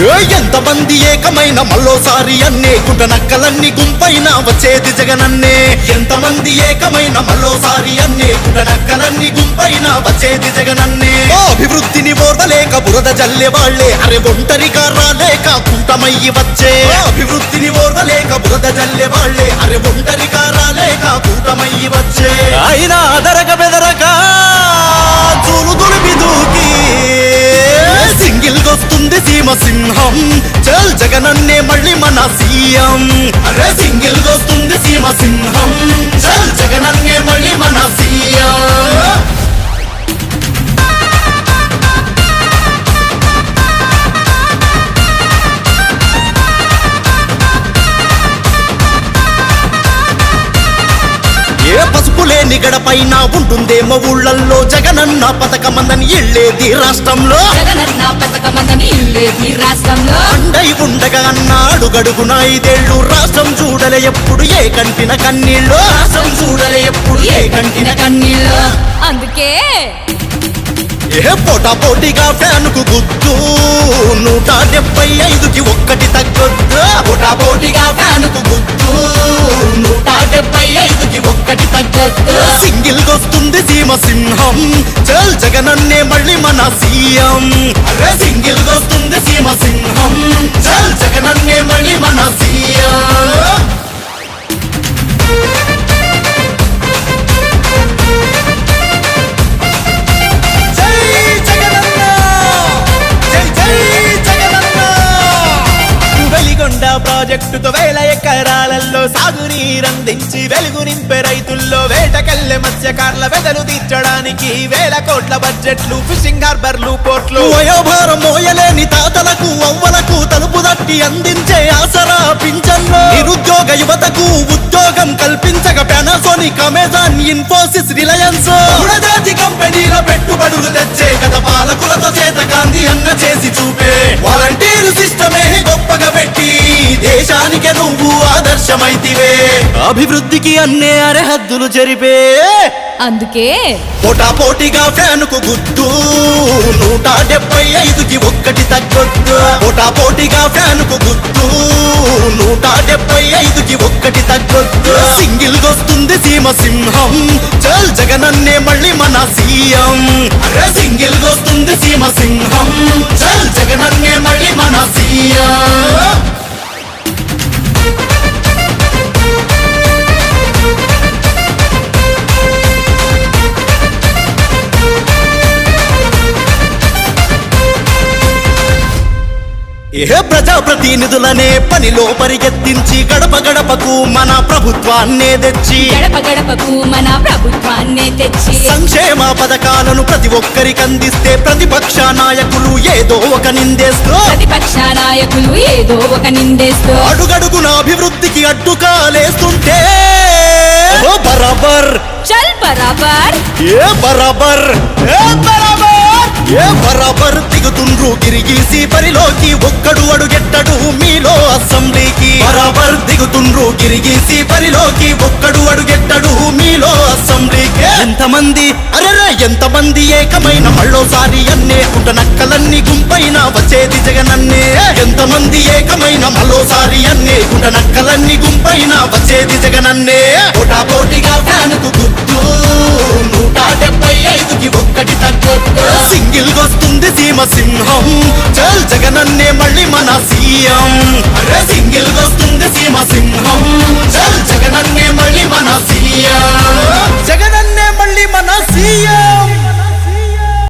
ఎంతమంది ఏకమైన మళ్ళోసారి అన్నే గుంట నక్కలన్నీ గుంపైన వచ్చేది జగనన్నే. ఎంతమంది ఏకమైన మళ్ళోసారి అన్నే గుంట నక్కలన్నీ గుంపైన వచ్చేది జగనన్నే. అభివృద్ధిని ఓర్వలేక బురద జల్లే వాళ్లే అరే ఒంటరిగా రాలేక కూటమయ్యి వచ్చే. అభివృద్ధిని ఓర్వలేక బురద జల్లే వాళ్లే అరే ఒంటరిగా రాలేక కూటమయ్యి వచ్చే. అయినా అదరక బెదరక చూలు దులిపి దూకి సింగిల్ గొస్తుంది సీమ సింహం. చల్ జగనన్నే మళ్ళీ మన సీఎం. అరే సింగిల్ గొస్తుంది సీమ సింహం. చల్ జగనన్నే మళ్ళీ మన సీఎం. ఏ పసుపులేని గడపైన ఉంటుందేమో ఊళ్ళల్లో జగనన్న పథకమందని ఇళ్ళేది రాష్ట్రంలో. అండై ఉండగా అన్నాడు గడుగున 5 ఏళ్ళు రాష్ట్రం చూడలే ఎప్పుడు ఏ కంటిన కన్నీళ్ళు. రాష్ట్రం చూడలే ఎప్పుడు ఏ కంటిన కన్నీళ్ళు. అందుకే ఏ పోటా పోటీగా ఫ్యాన్కు గుద్దు 175కి ఒక్కటి తగ్గొద్దు. పోటా పోటీగా ఫ్యాన్కు గుద్దు 175కి ఒక్కటి తగ్గొద్దు. సింగిల్ గొస్తుంది సీమ సింహం. చల్ జగనన్నే మళ్ళీ మన సీఎం. అరే సింగిల్ గొస్తుంది సీమ సింహం. చల్ జగనన్నే మళ్ళీ మన సీఎం. ప్రాజెక్టుతో 1000 ఎకరాలలో సాగునీరందించి వెలుగు నింపే రైతుల్లో వేటకెళ్లే మత్స్యకారుల వెదలు తీర్చడానికి 1000 కోట్ల బడ్జెట్లు ఫిషింగ్ హార్బర్లు పోర్ట్లు. వయోభారం మోయలేని తాతలకు అవ్వలకు తలుపు తట్టి అందించే ఆసరా పింఛన్లు. నిరుద్యోగ యువతకు ఉద్యోగం కల్పించక పానాసోనిక్ అమెజాన్ ఇన్ఫోసిస్ రిలయన్స్ జాతి కంపెనీల పెట్టుబడులు తెచ్చే గత పాలకులతో చేత గాంధీ అన్న చేసి చూపే వాలంటీర్ సిస్టమే గొప్పగా పెట్టి దేశానికి నువ్వు ఆదర్శమైతివే. అభివృద్ధికి అన్నే అరహద్దులు జరిపే. అందుకే పోటా పోటీగా ఫ్యాన్కు గుద్దు 175కి ఒక్కటి తగ్గొద్దు. పోటా పోటీగా ఫ్యాన్కు గుద్దు 175కి ఒక్కటి తగ్గొద్దు. సింగిల్ గొస్తుంది సీమ సింహం. చల్ జగనన్నే మళ్ళీ మన సీఎం. అరే సింగిల్ గొస్తుంది సీమ సింహం. చల్ జగనన్నే మళ్ళీ మన సీఎం. ఏ ప్రజాప్రతినిధులనే పనిలో పరిగెత్తించి గడప గడపకు మన ప్రభుత్వాన్నే తెచ్చి సంక్షేమ పథకాలను ప్రతి ఒక్కరికి అందిస్తే ప్రతిపక్ష నాయకులు ఏదో ఒక నిందేస్తూ అడుగడుగున అభివృద్ధికి అడ్డుకాలేస్తుంటే బరాబర్ చల్ బరాబర్ ఏ బరాబర్ దిగుతుండ్రు గిరిగీసి పరిలోకి ఒక్కడు అడుగెట్టడు మీలో అసెంబ్లీకి. బరాబర్ దిగుతుండ్రు గిరిగీసి పరిలోకి ఒక్కడు అడుగెట్టడు మీలో అసెంబ్లీకి. ఎంతమంది ఎంతమంది ఏకమైన మళ్ళోసారి అన్నే గుంట నక్కలన్నీ గుంపైన వచ్చేది జగనన్నే. ఎంతమంది ఏకమైన మళ్ళోసారి అన్నే గుంట నక్కలన్నీ గుంపైన వచ్చేది జగనన్నే. పోటా పోటీగా ఫ్యాన్కు గుద్దు 175కి ఒక్కటి తగ్గొద్దు. సింగిల్ గొస్తుంది సీమ సింహం. చల్ జగనన్నే మళ్ళీ మన సీఎం. అరే సింగిల్ గొస్తుంది సీమ సింహం. చల్ జగనన్నే